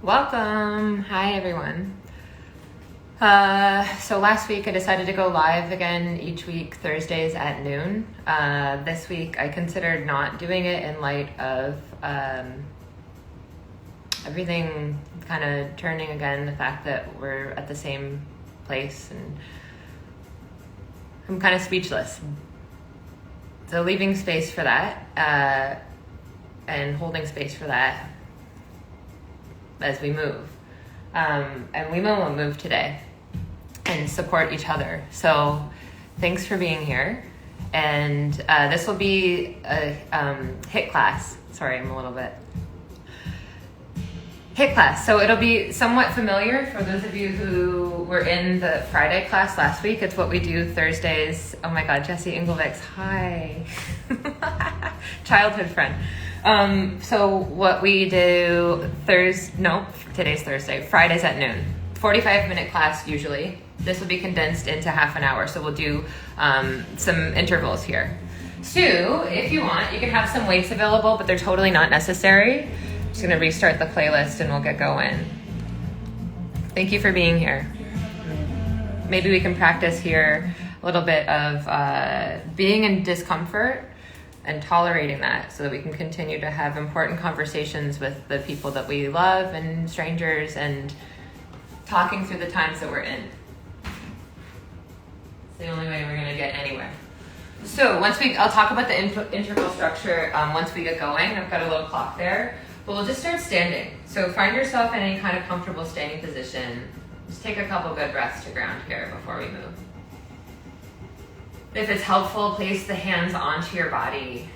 Welcome. Hi, everyone. So last week I decided to go live again each week, Thursdays at noon. This week I considered not doing it in light of everything kind of turning again, the fact that we're at the same place, and I'm kind of speechless. So leaving space for that and holding space for that as we move. And we will move today and support each other. So thanks for being here. And this will be a HIIT class. Sorry, I'm a little bit. HIIT class. So it'll be somewhat familiar for those of you who were in the Friday class last week. It's what we do Thursdays. Oh my God, Jesse Inglevick's, hi. Childhood friend. So what we do today's Thursday, Fridays at noon, 45-minute class usually. This will be condensed into half an hour. So we'll do some intervals here. Sue, if you want, you can have some weights available, but they're totally not necessary. I'm just gonna restart the playlist and we'll get going. Thank you for being here. Maybe we can practice here a little bit of being in discomfort and tolerating that so that we can continue to have important conversations with the people that we love and strangers and talking through the times that we're in. It's the only way we're gonna get anywhere. So I'll talk about the interval structure once we get going. I've got a little clock there, but we'll just start standing. So find yourself in any kind of comfortable standing position. Just take a couple good breaths to ground here before we move. If it's helpful, place the hands onto your body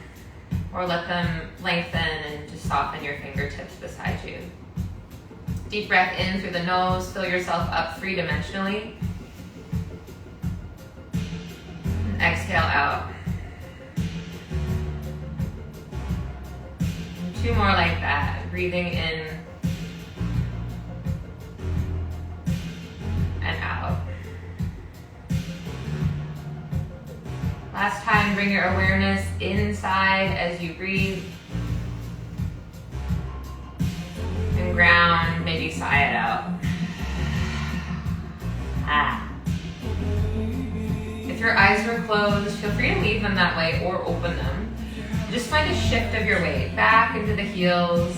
or let them lengthen and just soften your fingertips beside you. Deep breath in through the nose, fill yourself up three-dimensionally. And exhale out. And two more like that, breathing in and out. Last time, bring your awareness inside as you breathe. And ground, maybe sigh it out. If your eyes were closed, feel free to leave them that way or open them. Just find a shift of your weight back into the heels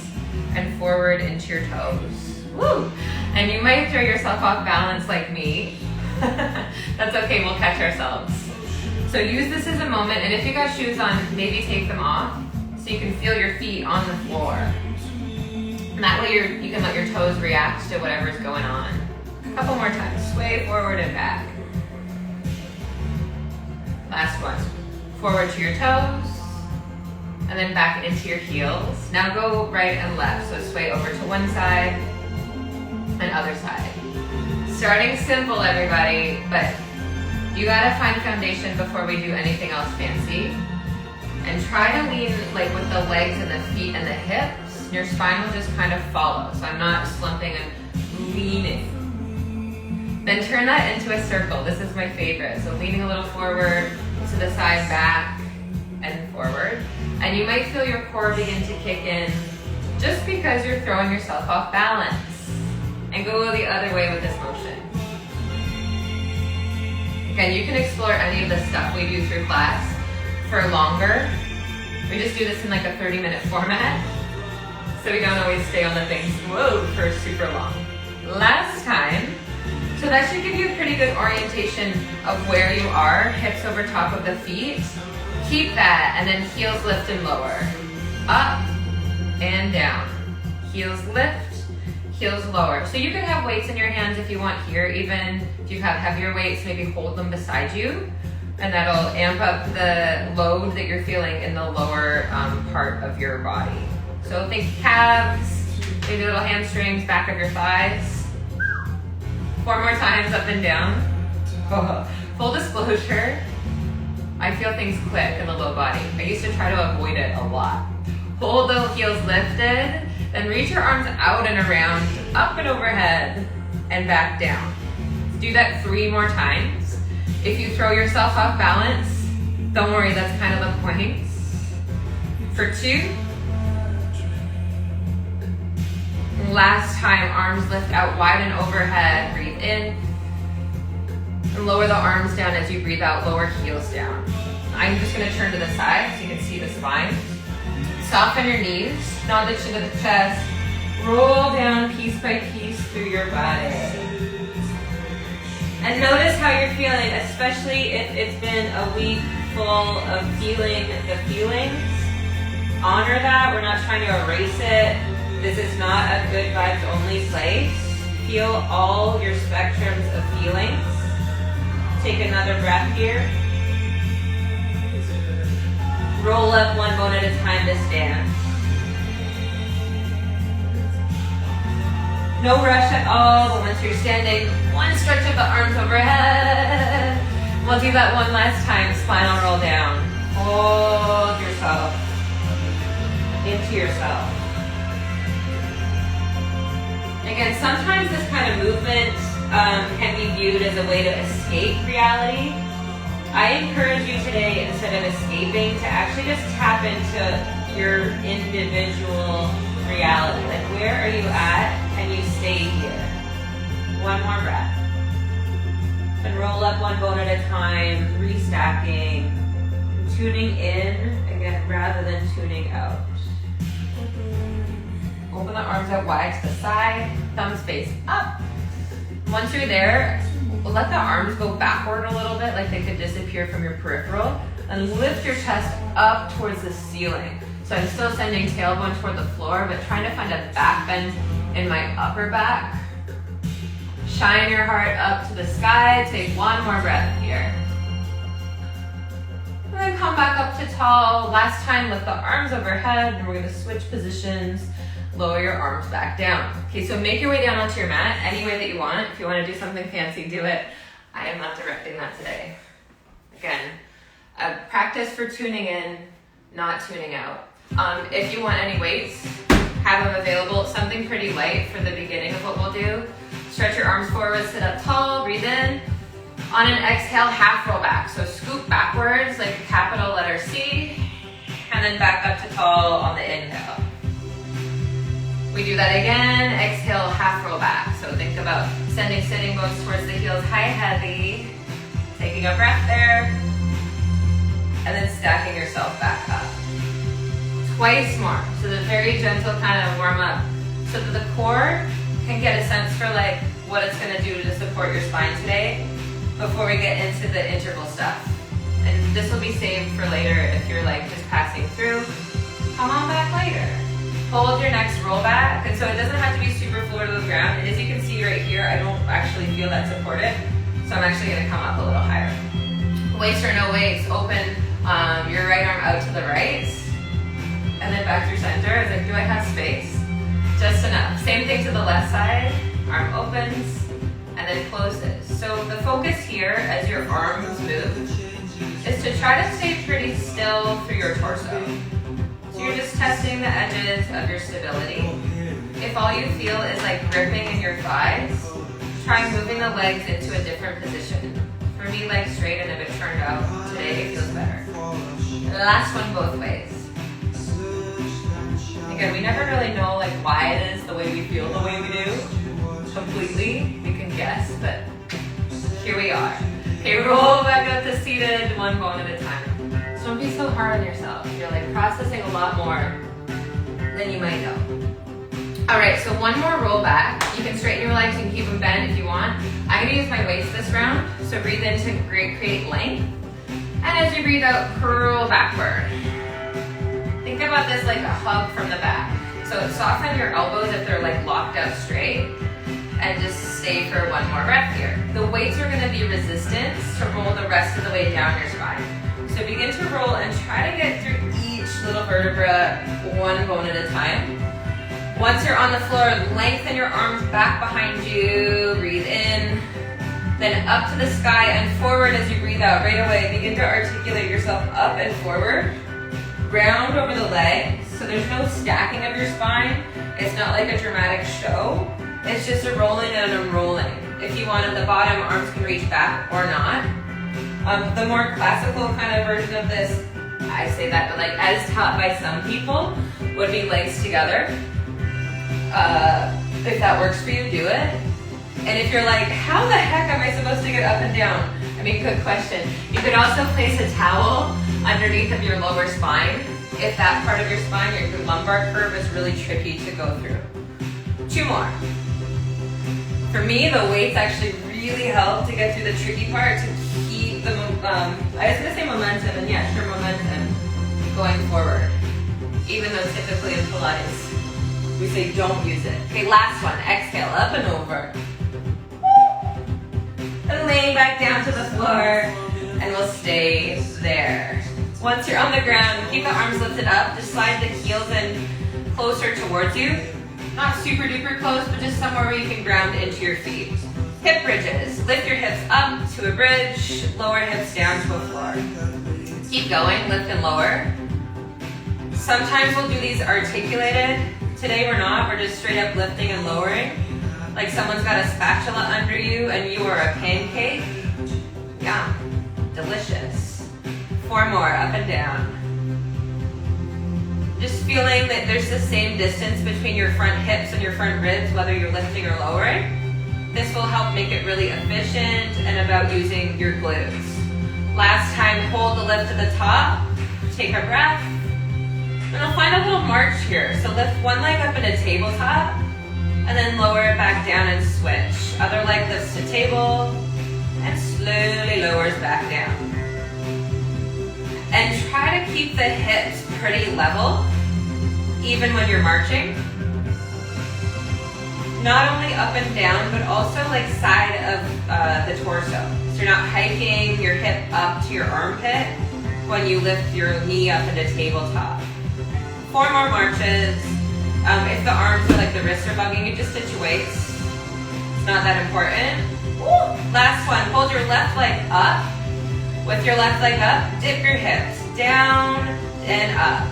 and forward into your toes. Woo! And you might throw yourself off balance like me. That's okay, we'll catch ourselves. So use this as a moment, and if you got shoes on, maybe take them off so you can feel your feet on the floor. And that way you can let your toes react to whatever's going on. A couple more times, sway forward and back. Last one, forward to your toes, and then back into your heels. Now go right and left, so sway over to one side and other side. Starting simple, everybody, but you gotta find foundation before we do anything else fancy. And try to lean like with the legs and the feet and the hips. Your spine will just kind of follow. So I'm not slumping and leaning. Then turn that into a circle. This is my favorite. So leaning a little forward, to the side, back, and forward. And you might feel your core begin to kick in just because you're throwing yourself off balance. And go the other way with this motion. Again, you can explore any of the stuff we do through class for longer. We just do this in like a 30-minute format, so we don't always stay on the things for super long. Last time, so that should give you a pretty good orientation of where you are, hips over top of the feet. Keep that, and then heels lift and lower. Up and down. Heels lift, heels lower. So you could have weights in your hands if you want here, even if you have heavier weights, maybe hold them beside you, and that'll amp up the load that you're feeling in the lower part of your body. So think calves, maybe little hamstrings, back of your thighs. 4 more times, up and down. Full disclosure, I feel things click in the low body. I used to try to avoid it a lot. Hold the heels lifted, then reach your arms out and around, up and overhead, and back down. Do that 3 more times. If you throw yourself off balance, don't worry, that's kind of the point. For 2. Last time. time. Arms lift out wide and overhead. Breathe in. And lower the arms down as you breathe out. Lower heels down. I'm just going to turn to the side so you can see the spine. Soften your knees. Nod the chin to the chest. Roll down piece by piece through your body. And notice how you're feeling, especially if it's been a week full of feeling the feelings. Honor that. We're not trying to erase it. This is not a good vibes only place. Feel all your spectrums of feelings. Take another breath here. Roll up one bone at a time to stand. No rush at all, but once you're standing, one stretch of the arms overhead. We'll do that one last time. Spinal roll down. Hold yourself into yourself. Again, sometimes this kind of movement can be viewed as a way to escape reality. I encourage you today, instead of escaping, to actually just tap into your individual reality. Like, where are you at? Can you stay here? One more breath. And roll up one bone at a time, restacking, tuning in, again, rather than tuning out. Open the arms out wide to the side, thumbs face up. Once you're there, let the arms go backward a little bit, like they could disappear from your peripheral, and lift your chest up towards the ceiling. So I'm still sending tailbone toward the floor, but trying to find a back bend in my upper back. Shine your heart up to the sky. Take one more breath here. And then come back up to tall. Last time, lift the arms overhead, and we're gonna switch positions. Lower your arms back down. Okay, so make your way down onto your mat any way that you want. If you want to do something fancy, do it. I am not directing that today. Again, a practice for tuning in, not tuning out. If you want any weights, have them available. Something pretty light for the beginning of what we'll do. Stretch your arms forward, sit up tall, breathe in. On an exhale, half roll back. So scoop backwards like a capital letter C, and then back up to tall on the inhale. We do that again. Exhale, half roll back. So think about sending sitting bones towards the heels, high, heavy. Taking a breath there. And then stacking yourself back up. Twice more. So the very gentle kind of warm up so that the core can get a sense for like what it's going to do to support your spine today before we get into the interval stuff. And this will be saved for later if you're like just passing through. Come on back later. Hold your next roll back, and so it doesn't have to be super floor to the ground. And as you can see right here, I don't actually feel that supported, so I'm actually going to come up a little higher. Waist or no waist, open your right arm out to the right, and then back through center. It's like, do I have space? Just enough. Same thing to the left side. Arm opens, and then closes. So the focus here, as your arms move, is to try to stay pretty still through your torso. So you're just testing the edges of your stability. If all you feel is like gripping in your thighs, try moving the legs into a different position. For me, legs straight, and if it turned out, today it feels better. And the last one both ways. Again, we never really know like why it is the way we feel the way we do. Completely, we can guess, but here we are. Okay, roll back up to seated, one bone at a time. So don't be so hard on yourself. You're like processing a lot more than you might know. All right, so one more roll back. You can straighten your legs and keep them bent if you want. I'm gonna use my weights this round. So breathe in to create length. And as you breathe out, curl backward. Think about this like a hug from the back. So soften your elbows if they're like locked out straight. And just stay for one more breath here. The weights are gonna be resistance to roll the rest of the way down your spine. So begin to roll and try to get through each little vertebra one bone at a time. Once you're on the floor, lengthen your arms back behind you, breathe in, then up to the sky and forward as you breathe out. Right away, begin to articulate yourself up and forward. Round over the legs, so there's no stacking of your spine. It's not like a dramatic show. It's just a rolling and an unrolling. If you want at the bottom, arms can reach back or not. The more classical kind of version of this, I say that, but like as taught by some people, would be legs together. If that works for you, do it. And if you're like, how the heck am I supposed to get up and down? I mean, good question. You could also place a towel underneath of your lower spine if that part of your spine, your lumbar curve, is really tricky to go through. 2 more. For me, the weights actually really help to get through the tricky part, to keep the, I was gonna say momentum, and yeah, sure, momentum going forward. Even though typically in Pilates, we say don't use it. Okay, last one, exhale, up and over. And laying back down to the floor, and we'll stay there. Once you're on the ground, keep the arms lifted up, just slide the heels in closer towards you. Not super duper close, but just somewhere where you can ground into your feet. Hip bridges, lift your hips up to a bridge, lower hips down to a floor. Keep going, lift and lower. Sometimes we'll do these articulated. Today we're not, we're just straight up lifting and lowering. Like someone's got a spatula under you and you are a pancake. Yum, delicious. 4 more, up and down. Just feeling that there's the same distance between your front hips and your front ribs, whether you're lifting or lowering. This will help make it really efficient and about using your glutes. Last time, hold the lift to the top, take a breath, and we'll find a little march here. So lift one leg up into tabletop, and then lower it back down and switch. Other leg lifts to table, and slowly lowers back down. And try to keep the hips pretty level, even when you're marching. Not only up and down, but also like side of the torso. So you're not hiking your hip up to your armpit when you lift your knee up into tabletop. 4 more marches. If the arms are like the wrists are bugging you, just stitch your weights. It's not that important. Woo! Last one, hold your left leg up. With your left leg up, dip your hips down and up.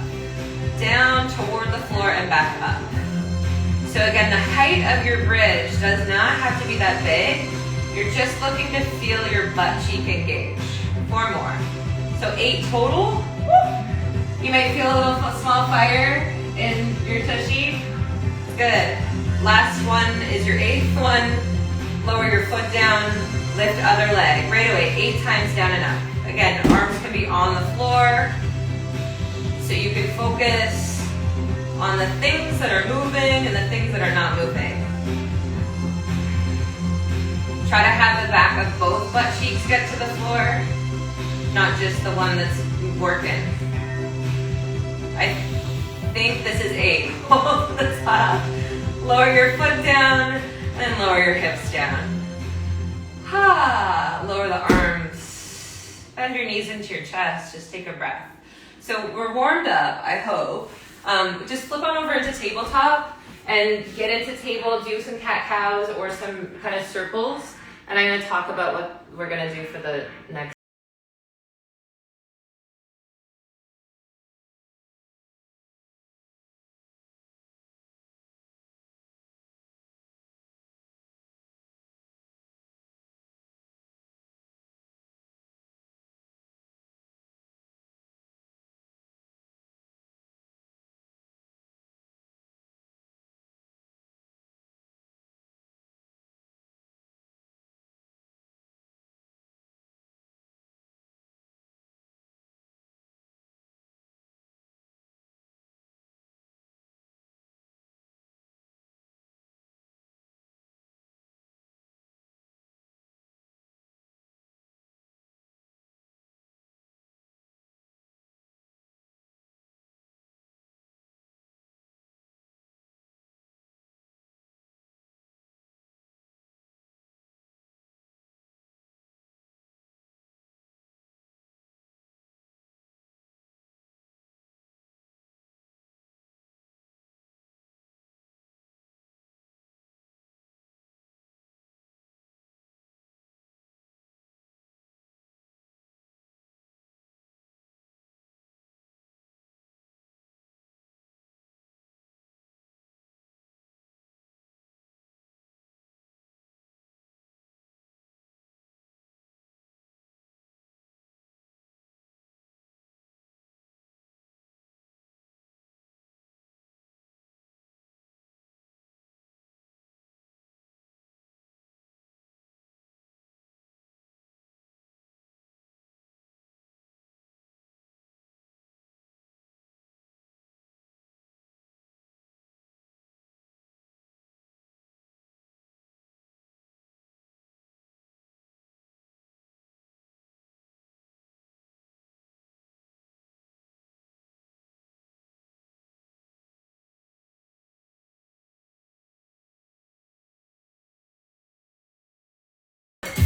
Down toward the floor and back up. So again, the height of your bridge does not have to be that big. You're just looking to feel your butt cheek engage. 4 more. So 8 total. Woo! You might feel a little small fire in your tushy. Good. Last one is your 8th one. Lower your foot down, lift other leg. Right away, 8 times down and up. Again, arms can be on the floor, so you can focus on the things that are moving and the things that are not moving. Try to have the back of both butt cheeks get to the floor, not just the one that's working. I think this is 8. Hold the top, lower your foot down, and lower your hips down. Lower the arms, bend your knees into your chest, just take a breath. So we're warmed up, I hope. Just flip on over into tabletop and get into table, do some cat-cows or some kind of circles. And I'm gonna talk about what we're gonna do for the next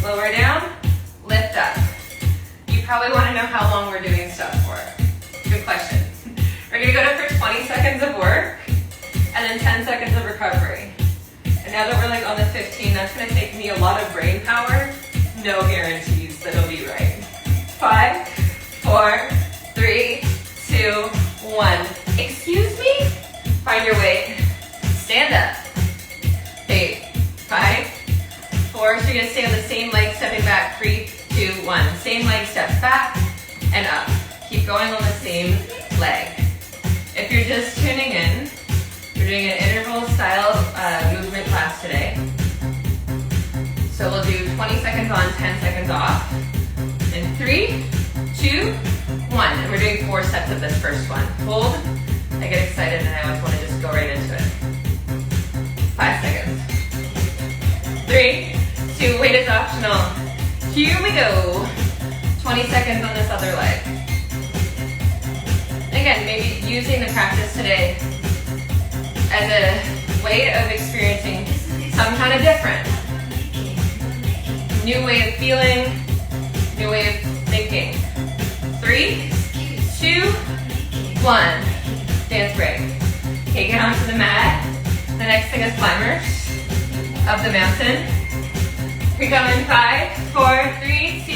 Lower down, lift up. You probably want to know how long we're doing stuff for. Good question. We're gonna go to for 20 seconds of work, and then 10 seconds of recovery. And now that we're like on the 15, that's gonna take me a lot of brain power. No guarantees that it'll be right. 5, 4, 3, 2, 1. Excuse me? Find your weight. Stand up. 8, 5, 4. So you're gonna stay on the same leg, stepping back. 3, 2, 1. Same leg, step back and up. Keep going on the same leg. If you're just tuning in, we're doing an interval style movement class today. So we'll do 20 seconds on, 10 seconds off. In 3, 2, 1. And we're doing 4 sets of this first one. Hold. I get excited and I always want to just go right into it. 5 seconds. 3, 2, weight is optional. Here we go. 20 seconds on this other leg. Again, maybe using the practice today as a way of experiencing some kind of different. New way of feeling, new way of thinking. 3, 2, 1. Dance break. Okay, get onto the mat. The next thing is climbers up the mountain. We go in 5, 4, 3, 2,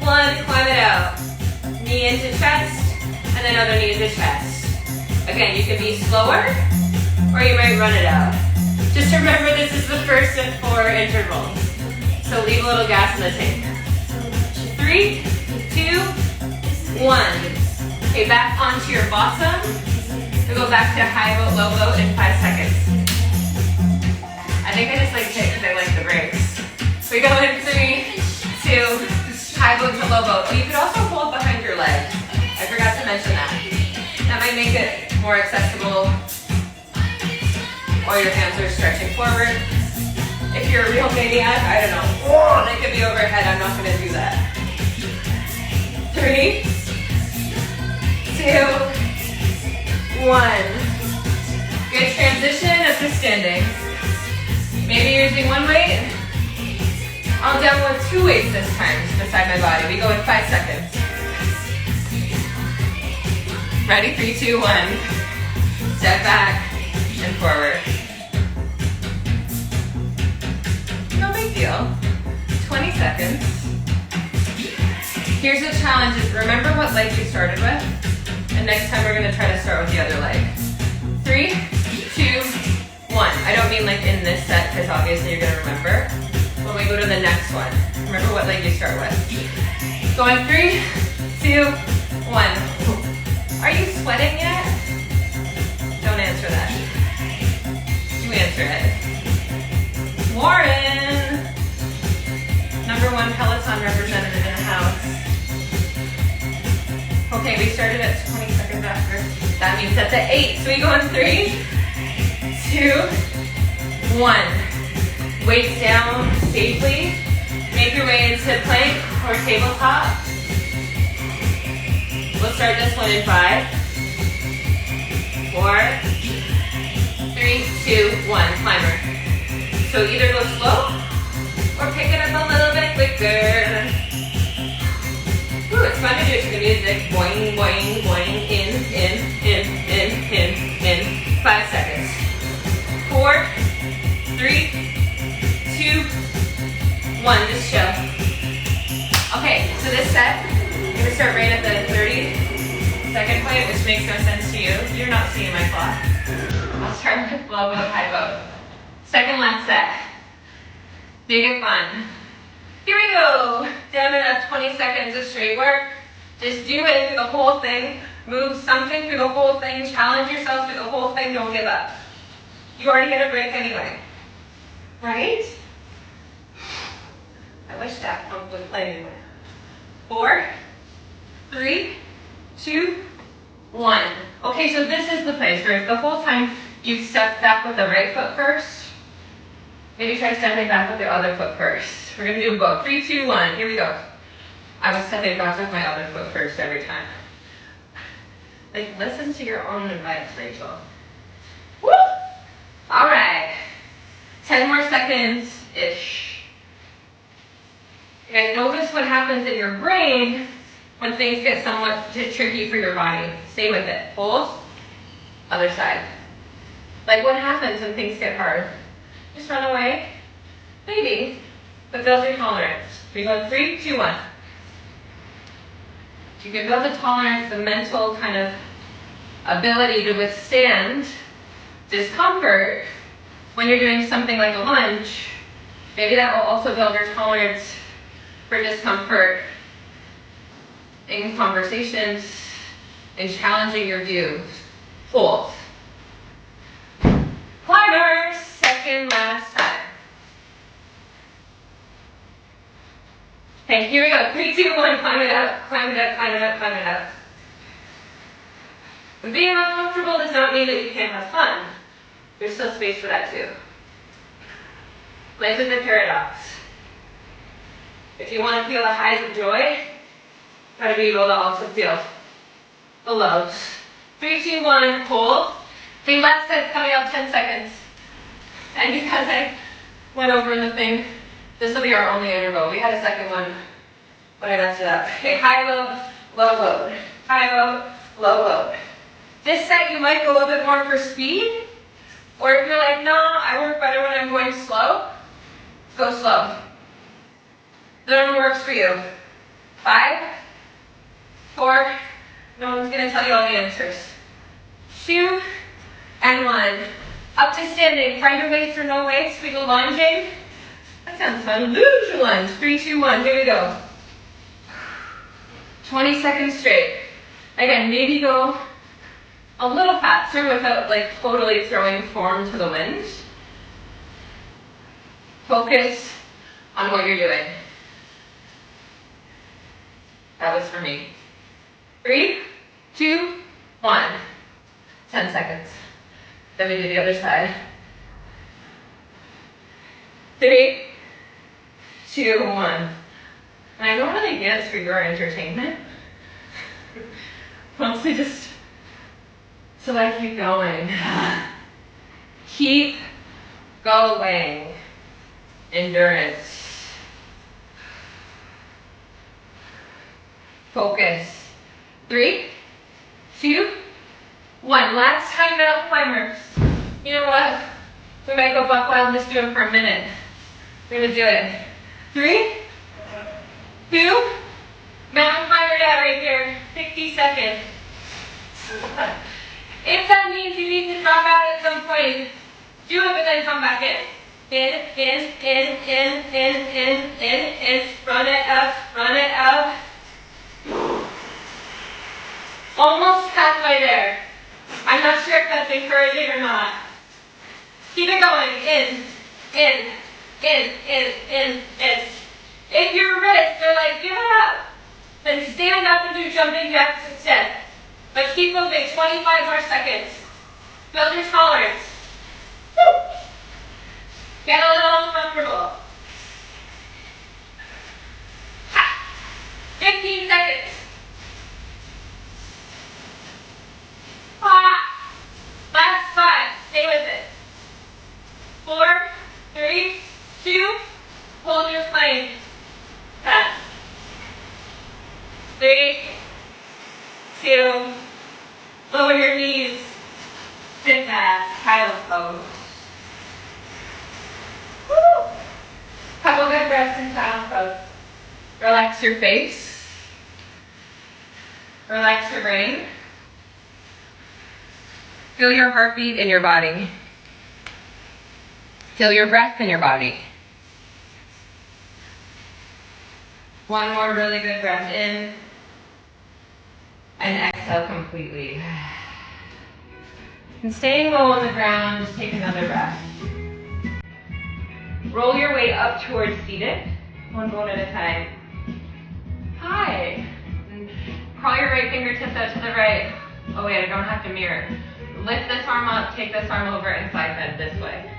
1. Climb it out. Knee into chest, and then other knee into chest. Again, you can be slower, or you might run it out. Just remember this is the first of 4 intervals. So leave a little gas in the tank. 3, 2, 1. Okay, back onto your bottom. We'll go back to high boat, low boat in 5 seconds. I think I just like it because I like the breaks. We go in 3, 2, high boat to low boat. You could also hold behind your leg. I forgot to mention that. That might make it more accessible. Or your hands are stretching forward. If you're a real maniac, I don't know. Oh, they could be overhead. I'm not going to do that. 3, 2, 1. Good transition up to standing. Maybe you're using one weight. I'll down with 2 weights this time beside my body. We go in 5 seconds. Ready? 3, 2, 1. Step back and forward. No big deal. 20 seconds. Here's the challenge is remember what leg you started with. And next time we're going to try to start with the other leg. 3, 2, 1. I don't mean like in this set because obviously you're going to remember. When we go to the next one, remember what leg you start with. Going 3, 2, 1. Are you sweating yet? Don't answer that. You answer it. Warren! #1 Peloton representative in the house. Okay, we started at 20 seconds after. That means that's at 8. So we go in 3, 2, 1. Weights down safely. Make your way into plank or tabletop. We'll start this one in 5, 4, 3, 2, 1. Climber. So either go slow or pick it up a little bit quicker. Ooh, it's fun to do it to the music. Boing, boing, boing. In. 5 seconds. 4, 3, 2, 1. Just chill. Okay, so this set, I'm going to start right at the 30-second point, which makes no sense to you. You're not seeing my clock. I'll start with low boat, high boat. Second last set. Big and fun. Here we go. Damn it, that's 20 seconds of straight work. Just do it through the whole thing. Move something through the whole thing. Challenge yourself through the whole thing. Don't give up. You already get a break anyway. Right? I wish that pump would play anyway. 4, 3, 2, 1. Okay, so this is the place where the whole time you step back with the right foot first. Maybe try stepping back with your other foot first. We're going to do both. 3, 2, 1. Here we go. I was stepping back with my other foot first every time. Like, listen to your own advice, Rachel. Woo! All right. 10 more seconds-ish. And notice what happens in your brain when things get somewhat tricky for your body. Stay with it. Hold. Other side. Like what happens when things get hard? Just run away? Maybe. But build your tolerance. We go 3, 2, 1. You can build the tolerance, the mental kind of ability to withstand discomfort when you're doing something like a lunge. Maybe that will also build your tolerance for discomfort in conversations, in challenging your views. Hold. Climbers, second last time. Okay, here we go. 3, 2, 1, climb it up, climb it up, climb it up, climb it up. And being uncomfortable does not mean that you can't have fun. There's still space for that too. Life is a paradox. If you want to feel the highs of joy, you gotta be able to also feel the lows. 3, 2, 1, hold. The left side's coming up 10 seconds. And because I went over the thing, this will be our only interval. We had a second one, but I messed it up. Okay, high load, low load. High load, low load. This set you might go a little bit more for speed, or if you're like, no, I work better when I'm going slow, go slow. The one works for you. 5, 4, no one's gonna tell you all the answers. 2, and 1. Up to standing, find your way through no weights, we go lunging. That sounds fun. Lose your lunge. 3, 2, 1, here we go. 20 seconds straight. Again, maybe go a little faster without like totally throwing form to the wind. Focus on what you're doing. That was for me. 3, 2, 1. 10 seconds. Then we do the other side. 3, 2, 1. And I don't really dance for your entertainment. Mostly just so I keep going. Keep going. Endurance. Focus. 3, 2, 1. Last time now, climbers. You know what? We might go buck wild and just do it for a minute. We're gonna do it. 3, 2, mountain climber down right here. 60 seconds. If that means you need to drop out at some point, do it but then come back in. In. Run it up. Almost halfway there. I'm not sure if that's encouraging or not. Keep it going. In. If your wrists are like, give it up, then stand up and do jumping jacks instead. But keep moving. 25 more seconds. Build your tolerance. Get a little uncomfortable. 15 seconds. Last 5. Stay with it. 4, 3, 2. Hold your plank. 10. 3, 2. Lower your knees. Sit back. Child's pose. Woo! Couple good breaths in child's pose. Relax your face. Relax your brain. Feel your heartbeat in your body. Feel your breath in your body. One more really good breath in. And exhale completely. And staying low on the ground, just take another breath. Roll your weight up towards seated. One bone at a time. Hi. And crawl your right fingertips out to the right. Oh wait, I don't have to mirror. Lift this arm up, take this arm over, and side bend this way.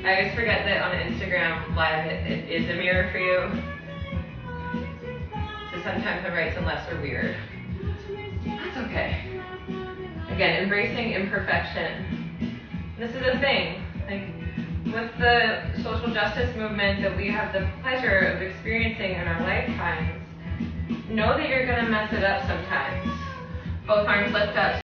I always forget that on Instagram Live it is a mirror for you. So sometimes the rights and lefts are weird. That's okay. Again, embracing imperfection. This is a thing. Like, with the social justice movement that we have the pleasure of experiencing in our lifetimes, know that you're going to mess it up sometimes. Both arms lift up.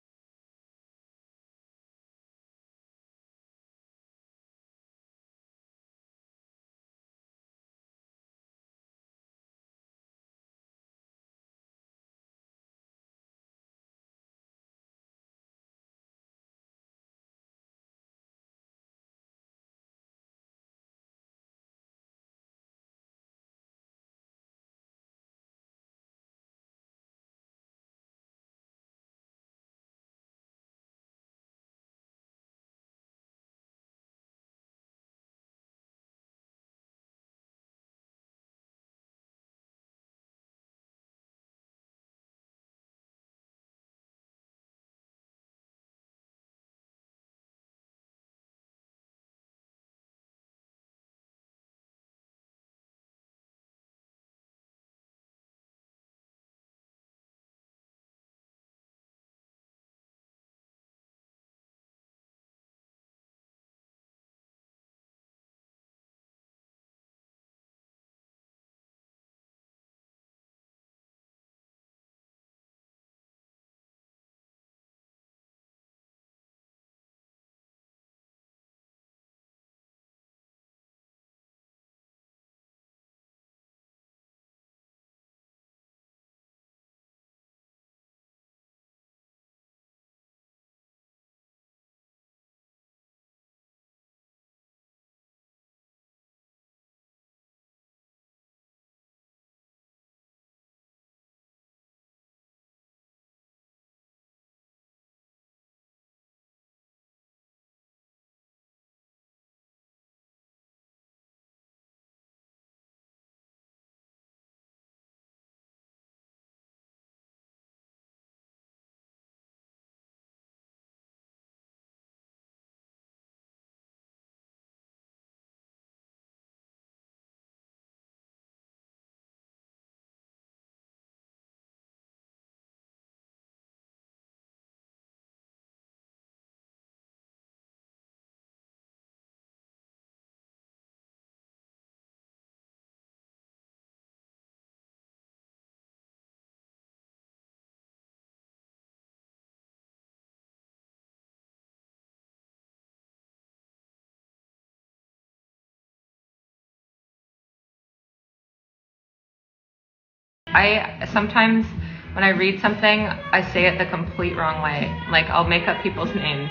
I sometimes, when I read something, I say it the complete wrong way. Like, I'll make up people's names.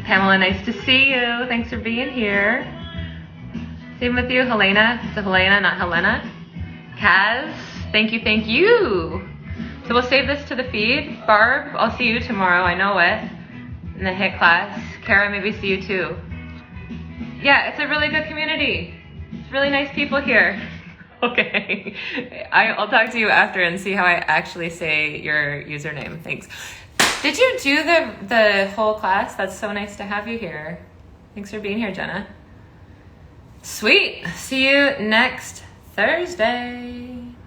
Pamela, nice to see you. Thanks for being here. Same with you, Helena. It's a Helena, not Helena. Kaz, thank you, thank you. So we'll save this to the feed. Barb, I'll see you tomorrow, I know it. In the HIT class. Kara, maybe see you too. Yeah, it's a really good community. It's really nice people here. Okay, I'll talk to you after and see how I actually say your username. Thanks. Did you do the whole class? That's so nice to have you here. Thanks for being here, Jenna. Sweet. See you next Thursday.